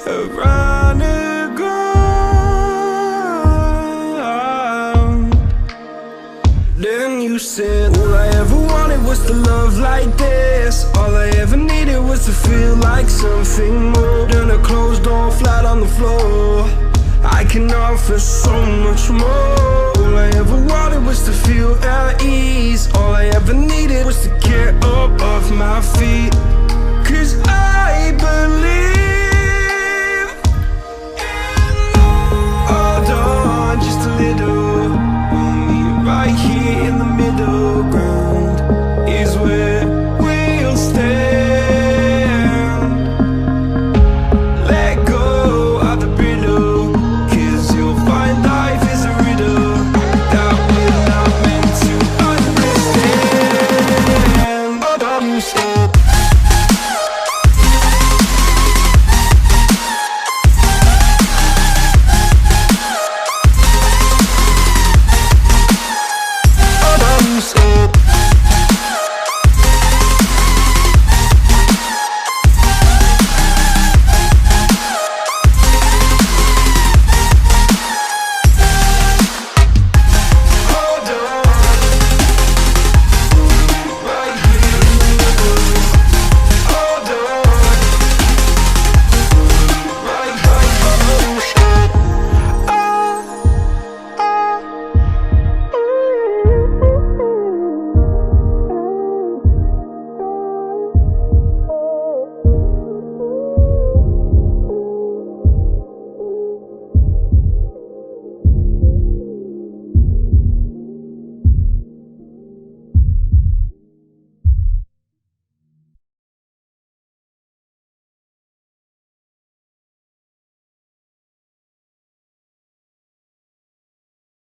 around the ground. Then you said, all I ever wanted was to love like this. All I ever needed was to feel like something more than a closed door flat on the floor. I can offer so much more. All I ever wanted was to feel at ease. All I ever needed was to get up off my feet. 'Cause I believe